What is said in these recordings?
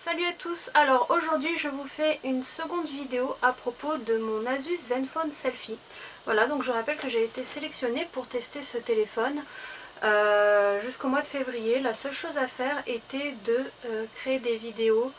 Salut à tous, alors aujourd'hui je vous fais une seconde vidéo à propos de mon Asus Zenfone Selfie. Voilà, donc je rappelle que j'ai été sélectionnée pour tester ce téléphone jusqu'au mois de février. La seule chose à faire était de créer des vidéos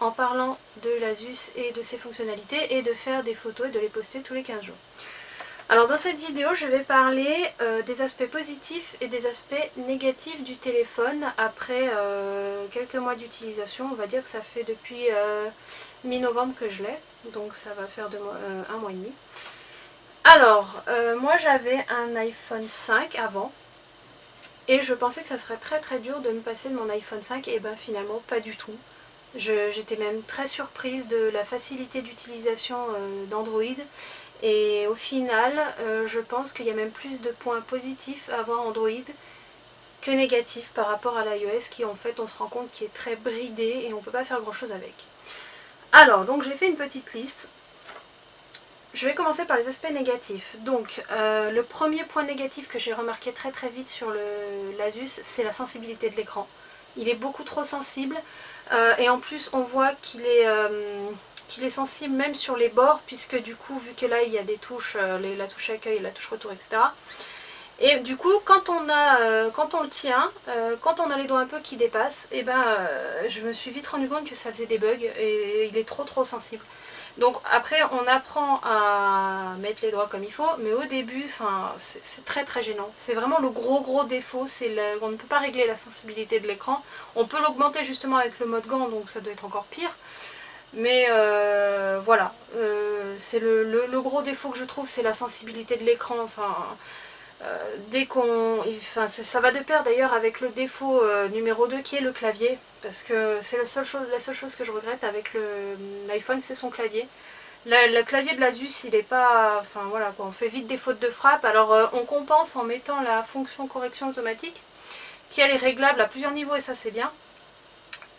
en parlant de l'Asus et de ses fonctionnalités et de faire des photos et de les poster tous les 15 jours. Alors dans cette vidéo, je vais parler des aspects positifs et des aspects négatifs du téléphone après quelques mois d'utilisation. On va dire que ça fait depuis mi-novembre que je l'ai, donc ça va faire un mois et demi. Alors, moi j'avais un iPhone 5 avant, et je pensais que ça serait très dur de me passer de mon iPhone 5, et ben finalement pas du tout. J'étais même très surprise de la facilité d'utilisation d'Android. Et au final, je pense qu'il y a même plus de points positifs à avoir Android que négatifs par rapport à l'iOS qui en fait on se rend compte qui est très bridé et on ne peut pas faire grand chose avec. Alors, donc j'ai fait une petite liste. Je vais commencer par les aspects négatifs. Donc, le premier point négatif que j'ai remarqué très vite sur l'Asus, c'est la sensibilité de l'écran. Il est beaucoup trop sensible et en plus on voit qu'il est sensible même sur les bords, puisque du coup, vu que là il y a des touches, la touche accueil, la touche retour, etc. Et du coup, quand on le tient, quand on a les doigts un peu qui dépassent, et ben, je me suis vite rendu compte que ça faisait des bugs et il est trop sensible. Donc après, on apprend à mettre les doigts comme il faut, mais au début, c'est très gênant. C'est vraiment le gros défaut, on ne peut pas régler la sensibilité de l'écran. On peut l'augmenter justement avec le mode gant, donc ça doit être encore pire. Mais voilà, c'est le gros défaut que je trouve, c'est la sensibilité de l'écran. Dès qu'on... Enfin, ça va de pair d'ailleurs avec le défaut numéro 2 qui est le clavier. Parce que c'est la seule chose que je regrette avec l'iPhone, c'est son clavier. Le clavier de l'Asus, il est pas... Enfin voilà, quoi, on fait vite des fautes de frappe. Alors on compense en mettant la fonction correction automatique, qui elle est réglable à plusieurs niveaux et ça c'est bien.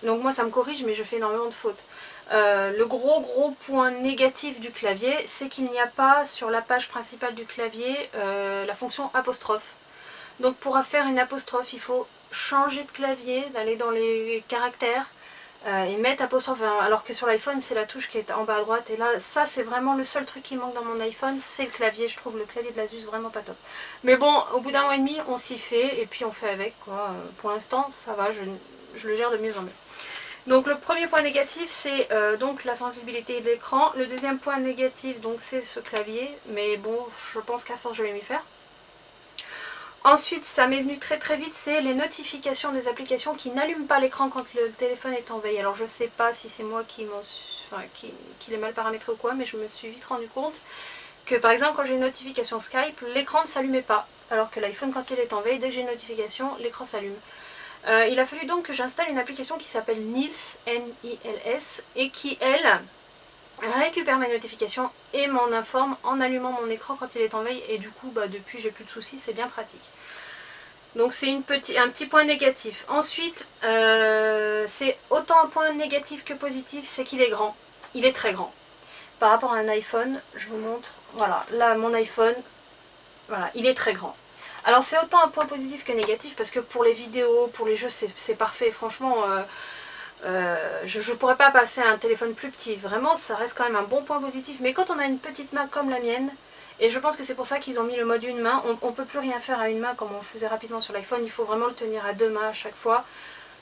Donc moi ça me corrige, mais je fais énormément de fautes. Le gros point négatif du clavier, c'est qu'il n'y a pas sur la page principale du clavier la fonction apostrophe. Donc pour faire une apostrophe, il faut changer de clavier, d'aller dans les caractères et mettre apostrophe, alors que sur l'iPhone c'est la touche qui est en bas à droite. Et là, ça c'est vraiment le seul truc qui manque dans mon iPhone, c'est le clavier. Je trouve le clavier de l'Asus vraiment pas top. Mais bon, au bout d'un mois et demi, on s'y fait et puis on fait avec, quoi. Pour l'instant, ça va, je le gère de mieux en mieux. Donc le premier point négatif, c'est donc la sensibilité de l'écran. Le deuxième point négatif, donc c'est ce clavier, mais bon, je pense qu'à force je vais m'y faire. Ensuite, ça m'est venu très vite, c'est les notifications des applications qui n'allument pas l'écran quand le téléphone est en veille. Alors je sais pas si c'est moi qui l'ai mal paramétré ou quoi, mais je me suis vite rendu compte que par exemple quand j'ai une notification Skype, l'écran ne s'allumait pas. Alors que l'iPhone, quand il est en veille, dès que j'ai une notification, l'écran s'allume. Il a fallu donc que j'installe une application qui s'appelle Nils, N-I-L-S, et qui, elle, récupère mes notifications et m'en informe en allumant mon écran quand il est en veille. Et du coup, depuis, j'ai plus de soucis, c'est bien pratique. Donc c'est un petit point négatif. Ensuite, c'est autant un point négatif que positif, c'est qu'il est grand. Il est très grand. Par rapport à un iPhone, je vous montre, voilà, là mon iPhone, voilà, il est très grand. Alors c'est autant un point positif que négatif, parce que pour les vidéos, pour les jeux, c'est parfait. Franchement, je ne pourrais pas passer à un téléphone plus petit. Vraiment, ça reste quand même un bon point positif. Mais quand on a une petite main comme la mienne, et je pense que c'est pour ça qu'ils ont mis le mode une main, on ne peut plus rien faire à une main comme on le faisait rapidement sur l'iPhone. Il faut vraiment le tenir à deux mains à chaque fois.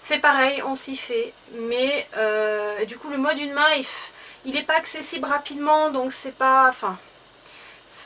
C'est pareil, on s'y fait. Mais du coup, le mode une main, il n'est pas accessible rapidement, donc c'est pas... Enfin...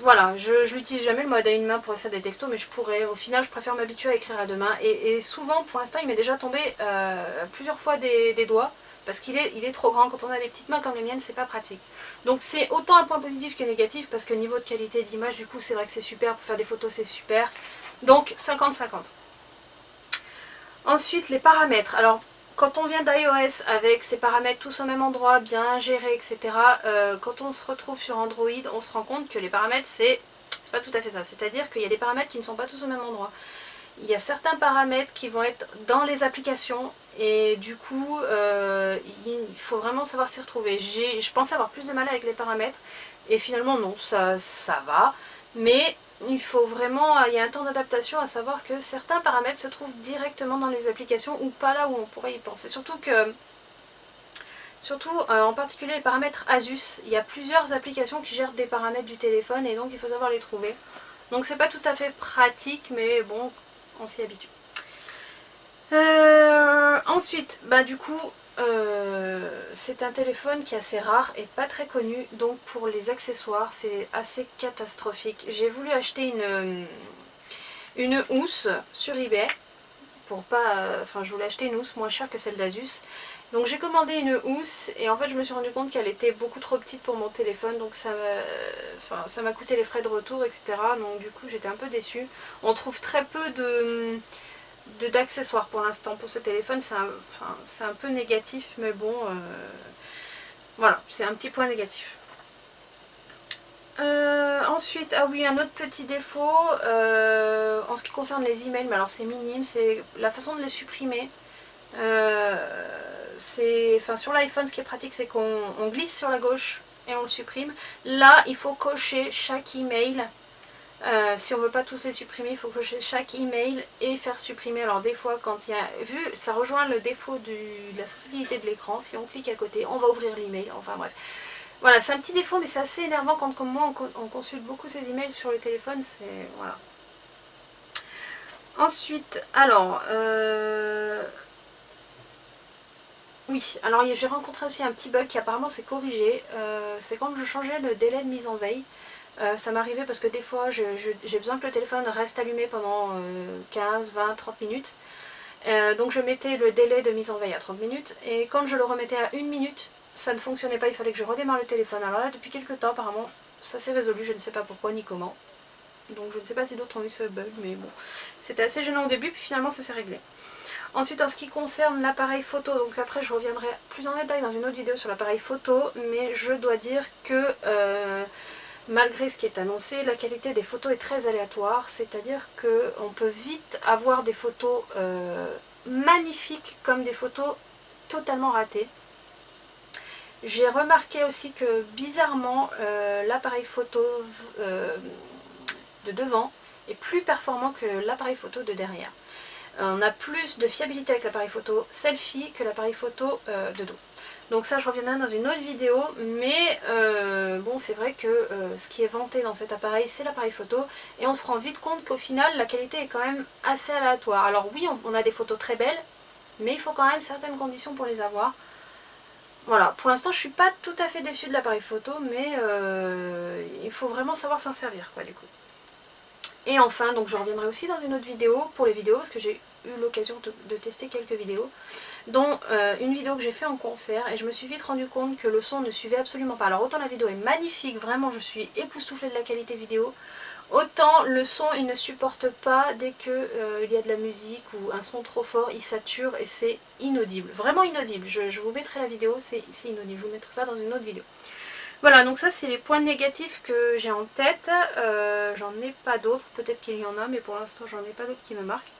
Voilà, je n'utilise jamais le mode à une main pour écrire des textos, mais je pourrais. Au final, je préfère m'habituer à écrire à deux mains. Et souvent, pour l'instant, il m'est déjà tombé plusieurs fois des doigts, parce qu'il est trop grand. Quand on a des petites mains comme les miennes, c'est pas pratique. Donc c'est autant un point positif que négatif, parce que niveau de qualité d'image, du coup, c'est vrai que c'est super. Pour faire des photos, c'est super. Donc 50-50. Ensuite, les paramètres. Alors, quand on vient d'iOS avec ses paramètres tous au même endroit, bien gérés, etc., quand on se retrouve sur Android, on se rend compte que les paramètres, c'est pas tout à fait ça. C'est-à-dire qu'il y a des paramètres qui ne sont pas tous au même endroit. Il y a certains paramètres qui vont être dans les applications et du coup, il faut vraiment savoir s'y retrouver. Je pensais avoir plus de mal avec les paramètres et finalement non, ça va. Mais il faut vraiment, il y a un temps d'adaptation, à savoir que certains paramètres se trouvent directement dans les applications ou pas là où on pourrait y penser. Surtout que Surtout en particulier les paramètres Asus. Il y a plusieurs applications qui gèrent des paramètres du téléphone et donc il faut savoir les trouver. Donc c'est pas tout à fait pratique, mais bon, on s'y habitue. Ensuite, bah du coup, c'est un téléphone qui est assez rare et pas très connu, donc pour les accessoires c'est assez catastrophique. J'ai voulu acheter une housse sur eBay pour pas, enfin je voulais acheter une housse moins chère que celle d'Asus. Donc j'ai commandé une housse et en fait je me suis rendu compte qu'elle était beaucoup trop petite pour mon téléphone, donc ça m'a coûté les frais de retour, etc. Donc du coup j'étais un peu déçue. On trouve très peu d'accessoires pour l'instant pour ce téléphone, c'est un peu négatif, mais bon, voilà, c'est un petit point négatif. Ensuite, ah oui, un autre petit défaut en ce qui concerne les emails, mais alors c'est minime, c'est la façon de les supprimer. Sur l'iPhone, ce qui est pratique, c'est qu'on glisse sur la gauche et on le supprime. Là, il faut cocher chaque email. Si on veut pas tous les supprimer, il faut cocher chaque email et faire supprimer. Alors des fois, quand il y a... Vu, ça rejoint le défaut de la sensibilité de l'écran. Si on clique à côté, on va ouvrir l'email. Enfin bref. Voilà, c'est un petit défaut, mais c'est assez énervant quand, comme moi, on consulte beaucoup ses emails sur le téléphone. C'est... Voilà. Ensuite, alors... Oui, alors j'ai rencontré aussi un petit bug qui apparemment s'est corrigé. C'est quand je changeais le délai de mise en veille. Ça m'arrivait parce que des fois j'ai besoin que le téléphone reste allumé pendant 15, 20, 30 minutes. Donc je mettais le délai de mise en veille à 30 minutes et quand je le remettais à 1 minute, ça ne fonctionnait pas, il fallait que je redémarre le téléphone. Alors là, depuis quelques temps, apparemment, ça s'est résolu, je ne sais pas pourquoi ni comment. Donc je ne sais pas si d'autres ont eu ce bug, mais bon. C'était assez gênant au début, puis finalement ça s'est réglé. Ensuite, en ce qui concerne l'appareil photo, donc après je reviendrai plus en détail dans une autre vidéo sur l'appareil photo, mais je dois dire que malgré ce qui est annoncé, la qualité des photos est très aléatoire, c'est-à-dire qu'on peut vite avoir des photos magnifiques comme des photos totalement ratées. J'ai remarqué aussi que bizarrement, l'appareil photo de devant est plus performant que l'appareil photo de derrière. On a plus de fiabilité avec l'appareil photo selfie que l'appareil photo de dos. Donc ça je reviendrai dans une autre vidéo, mais bon c'est vrai que ce qui est vanté dans cet appareil c'est l'appareil photo et on se rend vite compte qu'au final la qualité est quand même assez aléatoire. Alors oui on a des photos très belles, mais il faut quand même certaines conditions pour les avoir. Voilà, pour l'instant je suis pas tout à fait déçue de l'appareil photo, mais il faut vraiment savoir s'en servir quoi du coup. Et enfin, donc je reviendrai aussi dans une autre vidéo pour les vidéos, parce que j'ai eu l'occasion de tester quelques vidéos, dont une vidéo que j'ai fait en concert, et je me suis vite rendu compte que le son ne suivait absolument pas. Alors autant la vidéo est magnifique, vraiment je suis époustouflée de la qualité vidéo, autant le son il ne supporte pas dès qu'il y a de la musique ou un son trop fort, il sature et c'est inaudible, vraiment inaudible. Je vous mettrai la vidéo, c'est inaudible, je vous mettrai ça dans une autre vidéo. Voilà, donc ça c'est les points négatifs que j'ai en tête. J'en ai pas d'autres, peut-être qu'il y en a, mais pour l'instant j'en ai pas d'autres qui me marquent.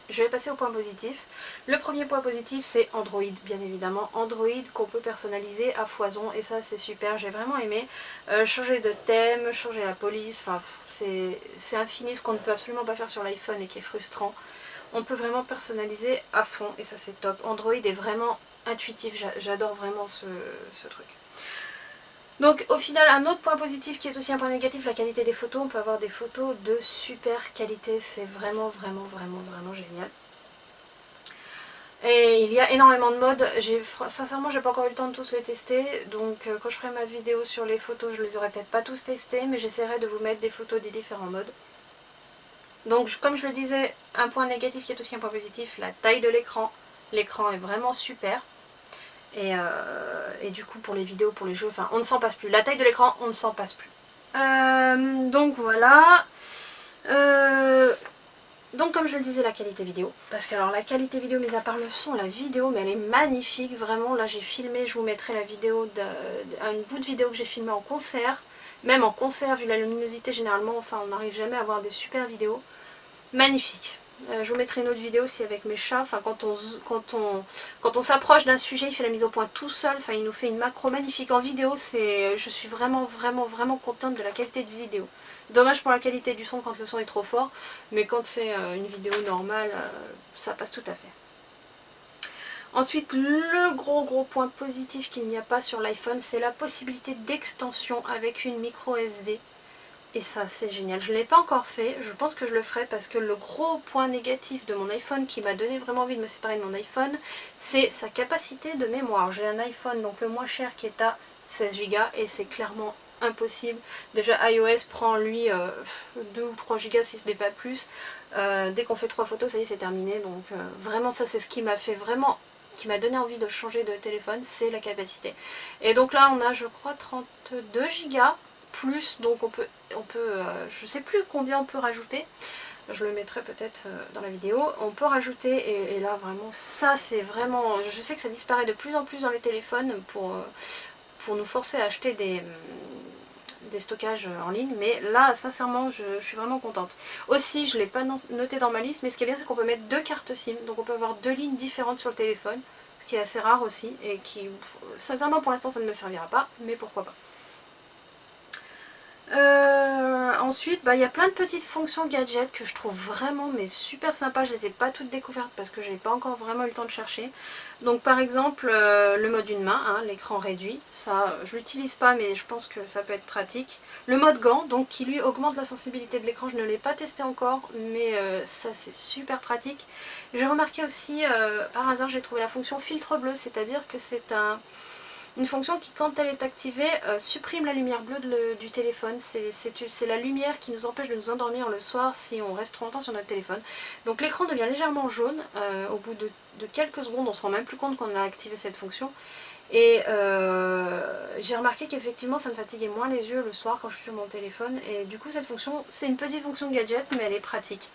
Je vais passer aux points positifs. Le premier point positif c'est Android, bien évidemment. Android qu'on peut personnaliser à foison et ça c'est super, j'ai vraiment aimé. Changer de thème, changer la police, enfin c'est infini ce qu'on ne peut absolument pas faire sur l'iPhone et qui est frustrant. On peut vraiment personnaliser à fond et ça c'est top. Android est vraiment intuitif, j'adore vraiment ce truc. Donc au final un autre point positif qui est aussi un point négatif, la qualité des photos. On peut avoir des photos de super qualité, c'est vraiment génial. Et il y a énormément de modes, sincèrement j'ai pas encore eu le temps de tous les tester, donc quand je ferai ma vidéo sur les photos je les aurai peut-être pas tous testés, mais j'essaierai de vous mettre des photos des différents modes. Donc comme je le disais, un point négatif qui est aussi un point positif, la taille de l'écran. L'écran est vraiment super. Et du coup pour les vidéos, pour les jeux, enfin on ne s'en passe plus. La taille de l'écran, on ne s'en passe plus. Donc voilà. Donc comme je le disais, la qualité vidéo. Parce que alors la qualité vidéo, mis à part le son, la vidéo, mais elle est magnifique. Vraiment, là j'ai filmé, je vous mettrai la vidéo, un bout de vidéo que j'ai filmé en concert. Même en concert, vu la luminosité généralement, enfin on n'arrive jamais à avoir des super vidéos. Magnifique. Je vous mettrai une autre vidéo aussi avec mes chats. Enfin, quand on s'approche d'un sujet, il fait la mise au point tout seul. Enfin, il nous fait une macro magnifique en vidéo. Je suis vraiment contente de la qualité de vidéo. Dommage pour la qualité du son quand le son est trop fort. Mais quand c'est une vidéo normale, ça passe tout à fait. Ensuite, le gros point positif qu'il n'y a pas sur l'iPhone, c'est la possibilité d'extension avec une micro SD. Et ça, c'est génial. Je ne l'ai pas encore fait, je pense que je le ferai parce que le gros point négatif de mon iPhone qui m'a donné vraiment envie de me séparer de mon iPhone, c'est sa capacité de mémoire. J'ai un iPhone, donc le moins cher, qui est à 16 Go et c'est clairement impossible. Déjà, iOS prend lui 2 ou 3 Go si ce n'est pas plus. Dès qu'on fait 3 photos, ça y est, c'est terminé. Donc vraiment, ça, c'est ce qui m'a fait vraiment, qui m'a donné envie de changer de téléphone, c'est la capacité. Et donc là, on a, je crois, 32 Go plus, donc on peut je sais plus combien on peut rajouter, je le mettrai peut-être dans la vidéo, on peut rajouter, et là vraiment ça c'est vraiment, je sais que ça disparaît de plus en plus dans les téléphones pour nous forcer à acheter des stockages en ligne, mais là sincèrement je suis vraiment contente. Aussi je ne l'ai pas noté dans ma liste, mais ce qui est bien c'est qu'on peut mettre 2 cartes SIM, donc on peut avoir 2 lignes différentes sur le téléphone, ce qui est assez rare aussi, et qui sincèrement pour l'instant ça ne me servira pas, mais pourquoi pas. Ensuite, il y a plein de petites fonctions gadgets que je trouve vraiment mais super sympas. Je les ai pas toutes découvertes parce que j'ai pas encore vraiment eu le temps de chercher. Donc par exemple, le mode une main, hein, l'écran réduit. Ça, je l'utilise pas mais je pense que ça peut être pratique. Le mode gant, donc qui lui augmente la sensibilité de l'écran. Je ne l'ai pas testé encore, mais ça c'est super pratique. J'ai remarqué aussi, par hasard, j'ai trouvé la fonction filtre bleu, c'est-à-dire que c'est une fonction qui, quand elle est activée, supprime la lumière bleue du téléphone. C'est la lumière qui nous empêche de nous endormir le soir si on reste trop longtemps sur notre téléphone. Donc l'écran devient légèrement jaune au bout de quelques secondes, on se rend même plus compte qu'on a activé cette fonction. Et j'ai remarqué qu'effectivement ça me fatiguait moins les yeux le soir quand je suis sur mon téléphone. Et du coup cette fonction, c'est une petite fonction gadget mais elle est pratique.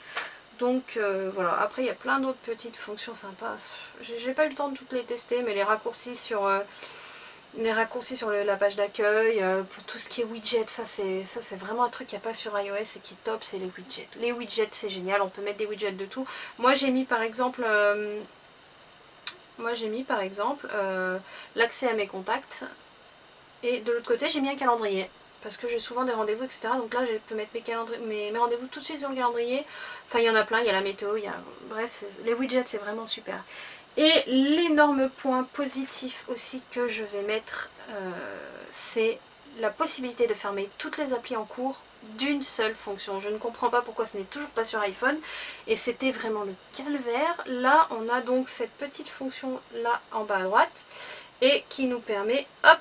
Donc voilà, après il y a plein d'autres petites fonctions sympas. J'ai pas eu le temps de toutes les tester, mais les raccourcis sur la page d'accueil, pour tout ce qui est widget, ça c'est vraiment un truc qu'il n'y a pas sur iOS et qui est top, c'est les widgets. Les widgets c'est génial, on peut mettre des widgets de tout. Moi j'ai mis par exemple, l'accès à mes contacts, et de l'autre côté j'ai mis un calendrier. Parce que j'ai souvent des rendez-vous, etc. Donc là, je peux mettre mes rendez-vous tout de suite sur le calendrier. Enfin, il y en a plein, il y a la météo, bref, les widgets, c'est vraiment super. Et l'énorme point positif aussi que je vais mettre, c'est la possibilité de fermer toutes les applis en cours d'une seule fonction. Je ne comprends pas pourquoi ce n'est toujours pas sur iPhone, et c'était vraiment le calvaire. Là, on a donc cette petite fonction là en bas à droite, et qui nous permet, hop,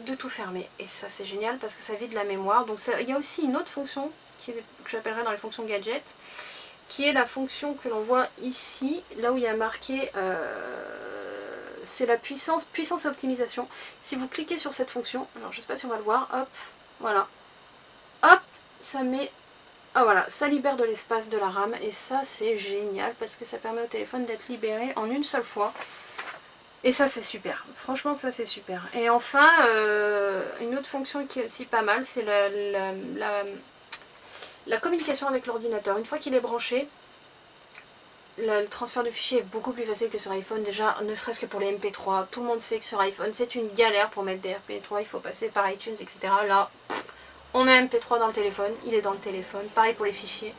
de tout fermer. Et ça c'est génial parce que ça vide la mémoire. Donc il y a aussi une autre fonction que j'appellerai dans les fonctions gadgets, qui est la fonction que l'on voit ici, là où il y a marqué, c'est la puissance et optimisation. Si vous cliquez sur cette fonction, alors je sais pas si on va le voir, hop, voilà, hop, ça met, ah voilà, ça libère de l'espace de la RAM, et ça c'est génial parce que ça permet au téléphone d'être libéré en une seule fois. Et ça c'est super, franchement ça c'est super. Et enfin, une autre fonction qui est aussi pas mal, c'est la communication avec l'ordinateur. Une fois qu'il est branché, le transfert de fichiers est beaucoup plus facile que sur iPhone. Déjà, ne serait-ce que pour les MP3, tout le monde sait que sur iPhone c'est une galère pour mettre des MP3, il faut passer par iTunes, etc. Là, on a un MP3 dans le téléphone, il est dans le téléphone, pareil pour les fichiers.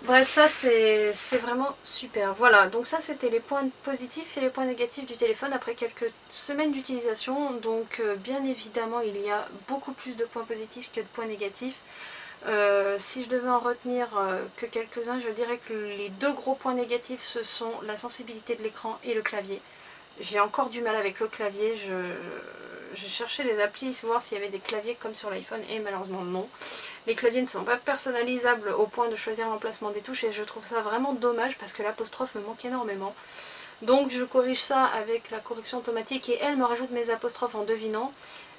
Bref, ça c'est vraiment super. Voilà, donc ça c'était les points positifs et les points négatifs du téléphone après quelques semaines d'utilisation. Donc bien évidemment il y a beaucoup plus de points positifs que de points négatifs. Si je devais en retenir que quelques-uns, je dirais que les deux gros points négatifs ce sont la sensibilité de l'écran et le clavier. J'ai encore du mal avec le clavier, j'ai cherché les applis pour voir s'il y avait des claviers comme sur l'iPhone et malheureusement non. Les claviers ne sont pas personnalisables au point de choisir l'emplacement des touches et je trouve ça vraiment dommage parce que l'apostrophe me manque énormément. Donc je corrige ça avec la correction automatique et elle me rajoute mes apostrophes en devinant.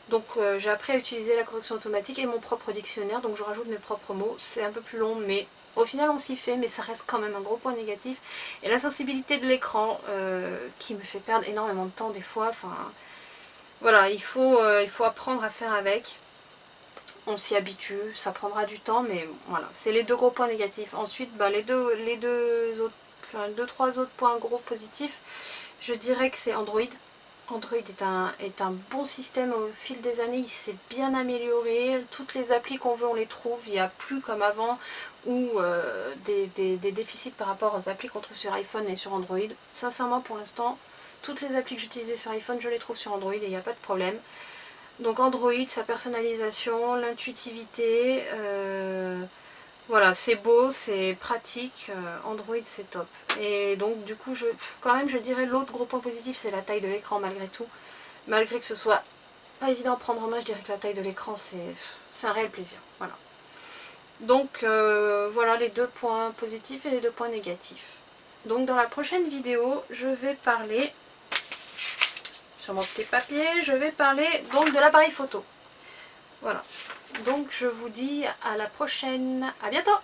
Donc j'ai appris à utiliser la correction automatique et mon propre dictionnaire, donc je rajoute mes propres mots. C'est un peu plus long mais au final on s'y fait, mais ça reste quand même un gros point négatif. Et la sensibilité de l'écran qui me fait perdre énormément de temps des fois. Enfin voilà, il faut apprendre à faire avec. On s'y habitue, ça prendra du temps, mais voilà, c'est les deux gros points négatifs. Ensuite, les deux autres, enfin 2-3 autres points gros positifs, je dirais que c'est Android. Android est un bon système au fil des années, il s'est bien amélioré, toutes les applis qu'on veut on les trouve, il n'y a plus comme avant ou des déficits par rapport aux applis qu'on trouve sur iPhone et sur Android. Sincèrement pour l'instant toutes les applis que j'utilisais sur iPhone, je les trouve sur Android et il n'y a pas de problème. Donc Android, sa personnalisation, l'intuitivité, voilà, c'est beau, c'est pratique, Android c'est top. Et donc du coup, quand même je dirais l'autre gros point positif c'est la taille de l'écran malgré tout. Malgré que ce soit pas évident à prendre en main, je dirais que la taille de l'écran c'est un réel plaisir. Voilà. Donc voilà les deux points positifs et les deux points négatifs. Donc dans la prochaine vidéo, je vais parler, sur mon petit papier, je vais parler donc de l'appareil photo. Voilà. Donc je vous dis à la prochaine. À bientôt!